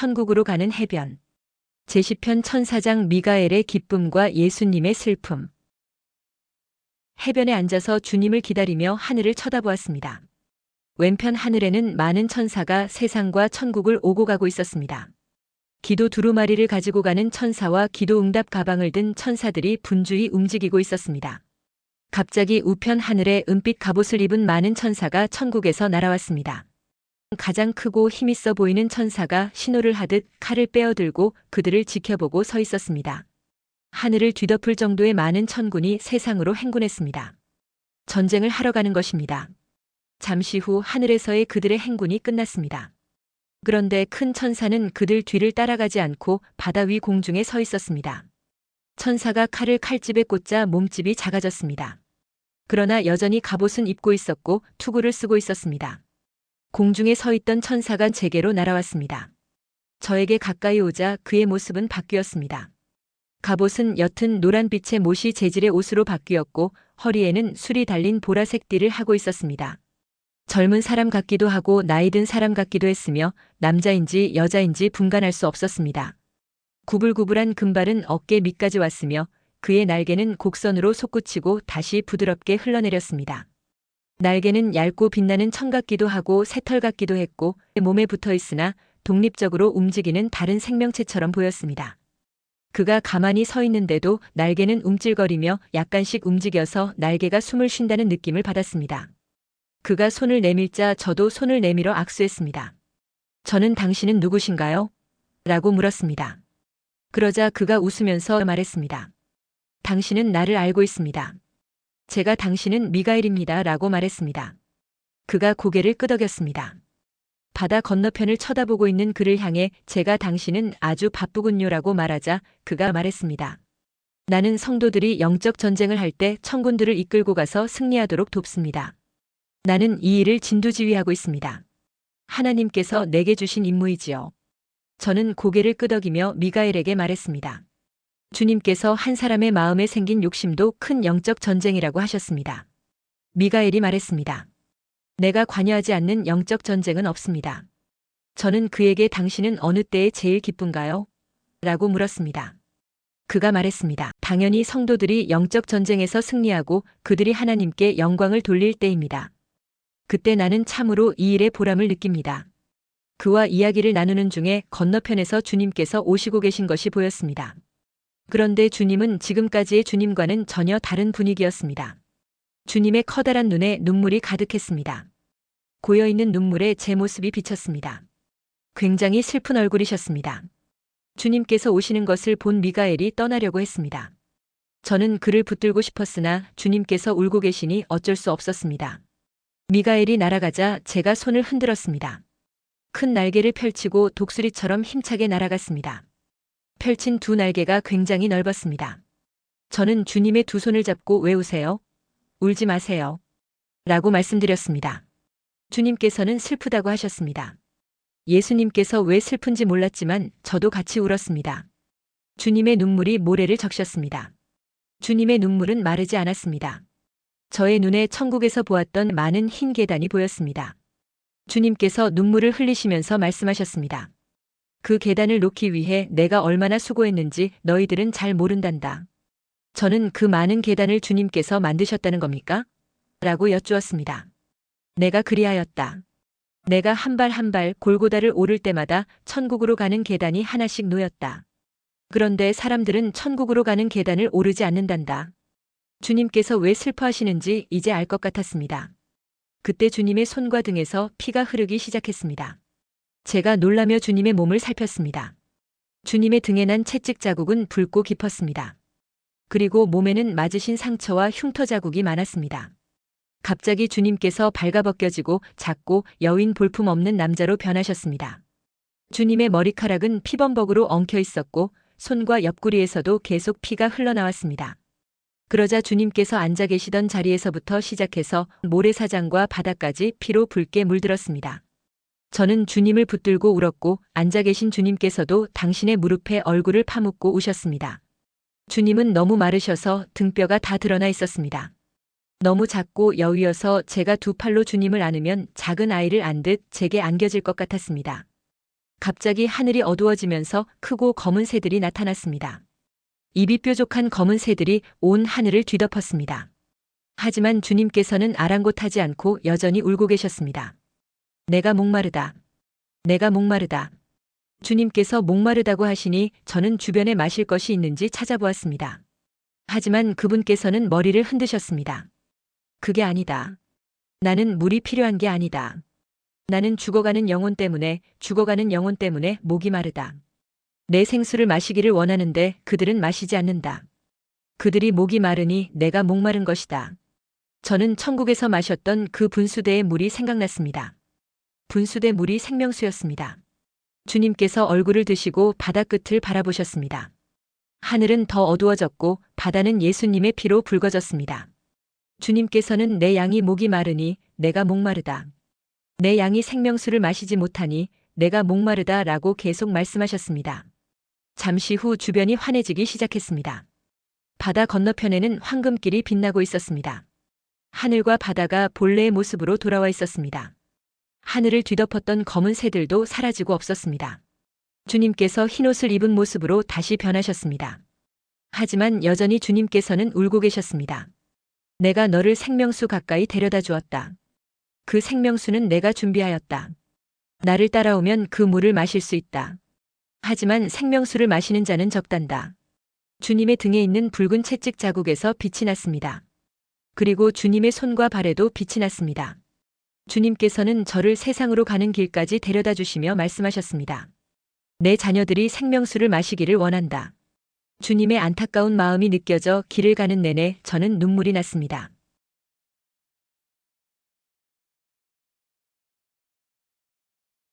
천국으로 가는 해변. 제10편 천사장 미가엘의 기쁨과 예수님의 슬픔. 해변에 앉아서 주님을 기다리며 하늘을 쳐다보았습니다. 왼편 하늘에는 많은 천사가 세상과 천국을 오고 가고 있었습니다. 기도 두루마리를 가지고 가는 천사와 기도 응답 가방을 든 천사들이 분주히 움직이고 있었습니다. 갑자기 우편 하늘에 은빛 갑옷을 입은 많은 천사가 천국에서 날아왔습니다. 가장 크고 힘있어 보이는 천사가 신호를 하듯 칼을 빼어들고 그들을 지켜보고 서 있었습니다. 하늘을 뒤덮을 정도의 많은 천군이 세상으로 행군했습니다. 전쟁을 하러 가는 것입니다. 잠시 후 하늘에서의 그들의 행군이 끝났습니다. 그런데 큰 천사는 그들 뒤를 따라가지 않고 바다 위 공중에 서 있었습니다. 천사가 칼을 칼집에 꽂자 몸집이 작아졌습니다. 그러나 여전히 갑옷은 입고 있었고 투구를 쓰고 있었습니다. 공중에 서 있던 천사가 제게로 날아왔습니다. 저에게 가까이 오자 그의 모습은 바뀌었습니다. 갑옷은 옅은 노란빛의 못이 재질의 옷으로 바뀌었고 허리에는 술이 달린 보라색 띠를 하고 있었습니다. 젊은 사람 같기도 하고 나이 든 사람 같기도 했으며 남자인지 여자인지 분간할 수 없었습니다. 구불구불한 금발은 어깨 밑까지 왔으며 그의 날개는 곡선으로 솟구치고 다시 부드럽게 흘러내렸습니다. 날개는 얇고 빛나는 청 같기도 하고 새털 같기도 했고 몸에 붙어 있으나 독립적으로 움직이는 다른 생명체처럼 보였습니다. 그가 가만히 서 있는데도 날개는 움찔거리며 약간씩 움직여서 날개가 숨을 쉰다는 느낌을 받았습니다. 그가 손을 내밀자 저도 손을 내밀어 악수했습니다. 저는 당신은 누구신가요? 라고 물었습니다. 그러자 그가 웃으면서 말했습니다. 당신은 나를 알고 있습니다. 제가 당신은 미가엘입니다. 라고 말했습니다. 그가 고개를 끄덕였습니다. 바다 건너편을 쳐다보고 있는 그를 향해 제가 당신은 아주 바쁘군요. 라고 말하자 그가 말했습니다. 나는 성도들이 영적 전쟁을 할 때 천군들을 이끌고 가서 승리하도록 돕습니다. 나는 이 일을 진두지휘하고 있습니다. 하나님께서 내게 주신 임무이지요. 저는 고개를 끄덕이며 미가엘에게 말했습니다. 주님께서 한 사람의 마음에 생긴 욕심도 큰 영적 전쟁이라고 하셨습니다. 미가엘이 말했습니다. 내가 관여하지 않는 영적 전쟁은 없습니다. 저는 그에게 당신은 어느 때에 제일 기쁜가요? 라고 물었습니다. 그가 말했습니다. 당연히 성도들이 영적 전쟁에서 승리하고 그들이 하나님께 영광을 돌릴 때입니다. 그때 나는 참으로 이 일의 보람을 느낍니다. 그와 이야기를 나누는 중에 건너편에서 주님께서 오시고 계신 것이 보였습니다. 그런데 주님은 지금까지의 주님과는 전혀 다른 분위기였습니다. 주님의 커다란 눈에 눈물이 가득했습니다. 고여있는 눈물에 제 모습이 비쳤습니다. 굉장히 슬픈 얼굴이셨습니다. 주님께서 오시는 것을 본 미가엘이 떠나려고 했습니다. 저는 그를 붙들고 싶었으나 주님께서 울고 계시니 어쩔 수 없었습니다. 미가엘이 날아가자 제가 손을 흔들었습니다. 큰 날개를 펼치고 독수리처럼 힘차게 날아갔습니다. 펼친 두 날개가 굉장히 넓었습니다. 저는 주님의 두 손을 잡고 왜 우세요? 울지 마세요. 라고 말씀드렸습니다. 주님께서는 슬프다고 하셨습니다. 예수님께서 왜 슬픈지 몰랐지만 저도 같이 울었습니다. 주님의 눈물이 모래를 적셨습니다. 주님의 눈물은 마르지 않았습니다. 저의 눈에 천국에서 보았던 많은 흰 계단이 보였습니다. 주님께서 눈물을 흘리시면서 말씀하셨습니다. 그 계단을 놓기 위해 내가 얼마나 수고했는지 너희들은 잘 모른단다. 저는 그 많은 계단을 주님께서 만드셨다는 겁니까? 라고 여쭈었습니다. 내가 그리하였다. 내가 한 발 한 발 골고다를 오를 때마다 천국으로 가는 계단이 하나씩 놓였다. 그런데 사람들은 천국으로 가는 계단을 오르지 않는단다. 주님께서 왜 슬퍼하시는지 이제 알 것 같았습니다. 그때 주님의 손과 등에서 피가 흐르기 시작했습니다. 제가 놀라며 주님의 몸을 살폈습니다. 주님의 등에 난 채찍 자국은 붉고 깊었습니다. 그리고 몸에는 맞으신 상처와 흉터 자국이 많았습니다. 갑자기 주님께서 발가벗겨지고 작고 여윈 볼품 없는 남자로 변하셨습니다. 주님의 머리카락은 피범벅으로 엉켜 있었고 손과 옆구리에서도 계속 피가 흘러나왔습니다. 그러자 주님께서 앉아 계시던 자리에서부터 시작해서 모래사장과 바닥까지 피로 붉게 물들었습니다. 저는 주님을 붙들고 울었고 앉아 계신 주님께서도 당신의 무릎에 얼굴을 파묻고 우셨습니다. 주님은 너무 마르셔서 등뼈가 다 드러나 있었습니다. 너무 작고 여위어서 제가 두 팔로 주님을 안으면 작은 아이를 안듯 제게 안겨질 것 같았습니다. 갑자기 하늘이 어두워지면서 크고 검은 새들이 나타났습니다. 입이 뾰족한 검은 새들이 온 하늘을 뒤덮었습니다. 하지만 주님께서는 아랑곳하지 않고 여전히 울고 계셨습니다. 내가 목마르다. 내가 목마르다. 주님께서 목마르다고 하시니 저는 주변에 마실 것이 있는지 찾아보았습니다. 하지만 그분께서는 머리를 흔드셨습니다. 그게 아니다. 나는 물이 필요한 게 아니다. 나는 죽어가는 영혼 때문에 목이 마르다. 내 생수를 마시기를 원하는데 그들은 마시지 않는다. 그들이 목이 마르니 내가 목마른 것이다. 저는 천국에서 마셨던 그 분수대의 물이 생각났습니다. 분수대 물이 생명수였습니다. 주님께서 얼굴을 드시고 바다 끝을 바라보셨습니다. 하늘은 더 어두워졌고 바다는 예수님의 피로 붉어졌습니다. 주님께서는 내 양이 목이 마르니 내가 목마르다. 내 양이 생명수를 마시지 못하니 내가 목마르다 라고 계속 말씀하셨습니다. 잠시 후 주변이 환해지기 시작했습니다. 바다 건너편에는 황금길이 빛나고 있었습니다. 하늘과 바다가 본래의 모습으로 돌아와 있었습니다. 하늘을 뒤덮었던 검은 새들도 사라지고 없었습니다. 주님께서 흰옷을 입은 모습으로 다시 변하셨습니다. 하지만 여전히 주님께서는 울고 계셨습니다. 내가 너를 생명수 가까이 데려다 주었다. 그 생명수는 내가 준비하였다. 나를 따라오면 그 물을 마실 수 있다. 하지만 생명수를 마시는 자는 적단다. 주님의 등에 있는 붉은 채찍 자국에서 빛이 났습니다. 그리고 주님의 손과 발에도 빛이 났습니다. 주님께서는 저를 세상으로 가는 길까지 데려다 주시며 말씀하셨습니다. 내 자녀들이 생명수를 마시기를 원한다. 주님의 안타까운 마음이 느껴져 길을 가는 내내 저는 눈물이 났습니다.